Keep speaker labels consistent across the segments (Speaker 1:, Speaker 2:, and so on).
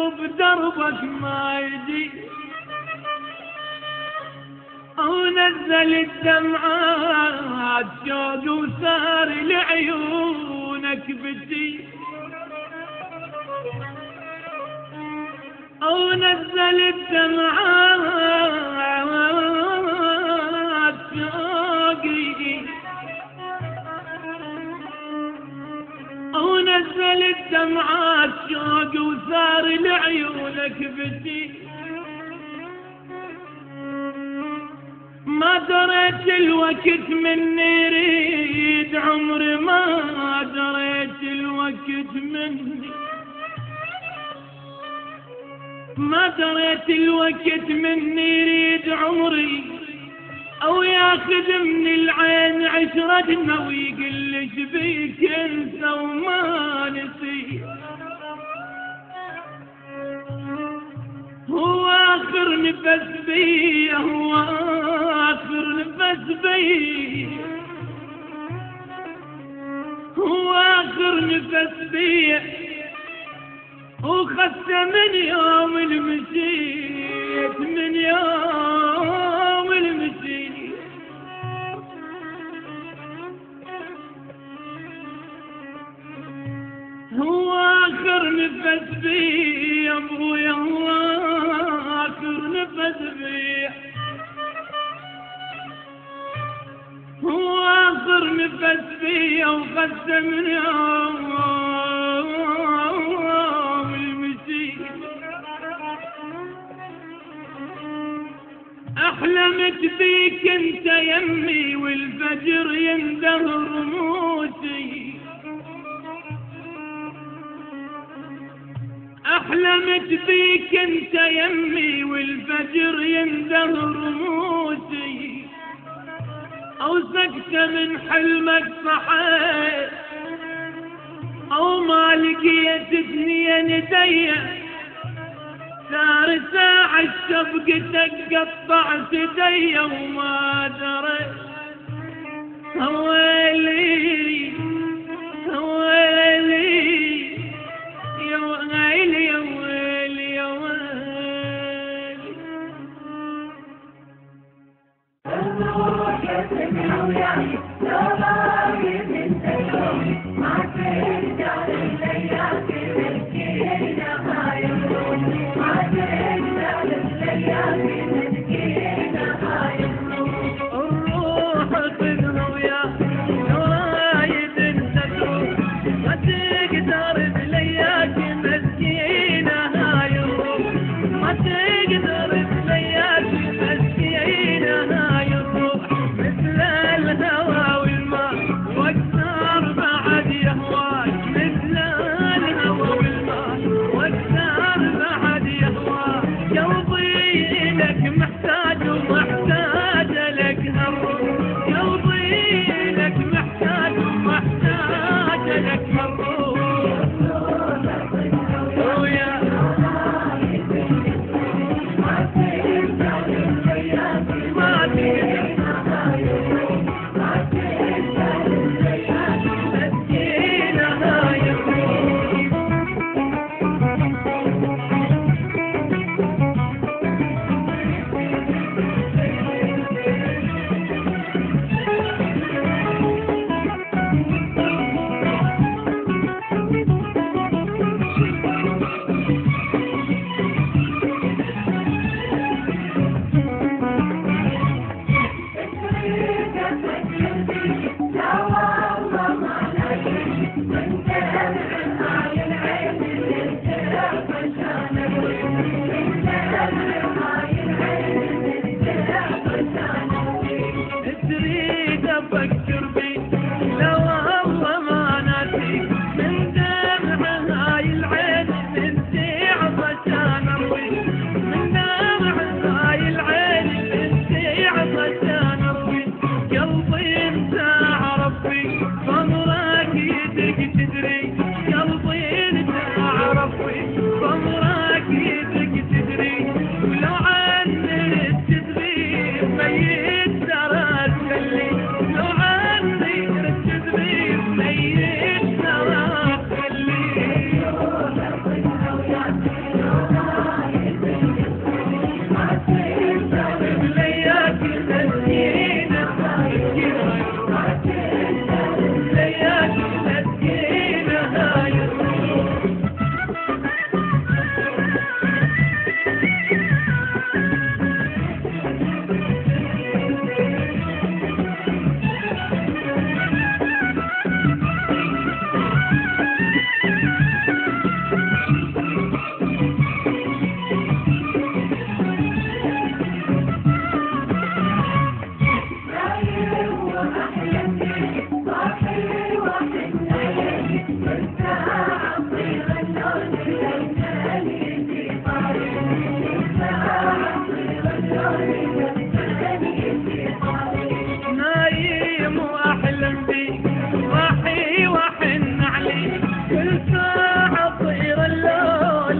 Speaker 1: وبدربك ما يجي، ونزل الدمعات شوق وصار لعيونك بتي، ونزل الدمعات شوقي، ونزل الدمعات شوق وصار لعيونك بتي. ما دريت الوقت مني يريد عمري، ما دريت الوقت مني، ما دريت الوقت مني يريد عمري، او ياخذ من العين عشرتنا ويقل شبيك انسى وما نسي. هو اخر نفس بي، هو اخر نفس بي، هو اخر نفس بي، وخدت من يوم المشيت، من يوم المشيت. هو اخر نفس بي يا ابويا، هو اخر نفس بي، هو اخر نفس بي، وخدت من يوم أحلمت بيك انت يمي والفجر يندهر رموشي، أحلمت بيك انت يمي والفجر يندهر رموشي، أو سكتة من حلمك صحيت، أو ما لقيت اثنين يديا، صار ساعة شبقتك قطعت ايديا وما دريت. ويلي ويلي يا ويلي يا ويلي يا ويلي.
Speaker 2: الروح يسمع ويعي لو غايب انت اليوم، ما ترجع لليالي مسكينة هاي الروح، ما ترجع لليالي مسكينة هاي الروح.
Speaker 1: الروح خذها وياك لو غايب انت اليوم، ما تقدر بلياك مسكينة هاي الروح، ما تقدر بلياك مسكينة هاي الروح. مثل الهوى والماء واكثر بعد يهواك، مثل الهوى والماء واكثر بعد يهواك. قلبي لك محتاج ومحتاج لك هالروح، قلبي لك محتاج ومحتاج لك هالروح. ويا ما تقدر مسكينة هاي الروح.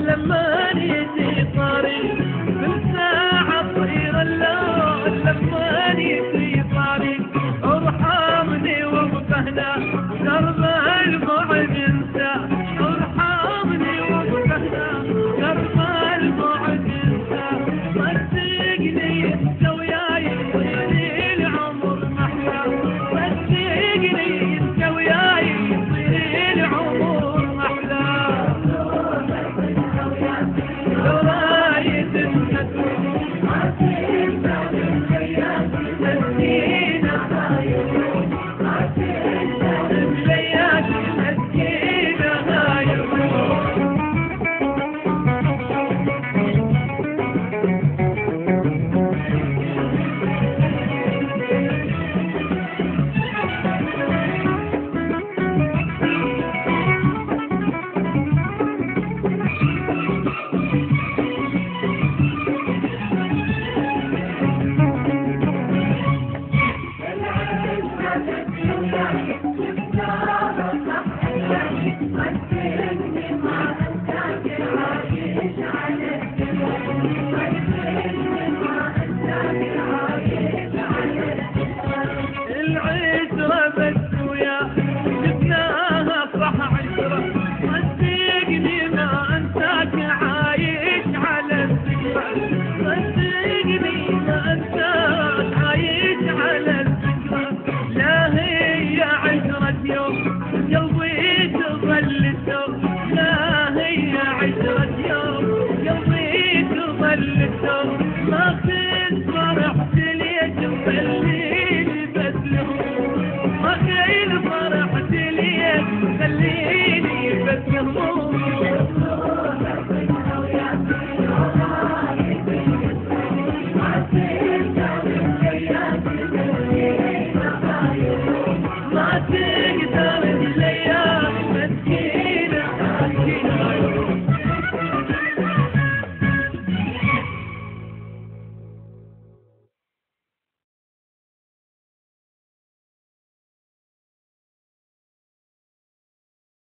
Speaker 1: لما نيتي طاري بالساعة طير اللون لما نيتي طاري ارحمني وقفهنا درب البعد انسى ارحمني وقفهنا درب البعد انسى صدقني انت وياي يصير العمر محلى صدقني انت وياي يصير العمر محلى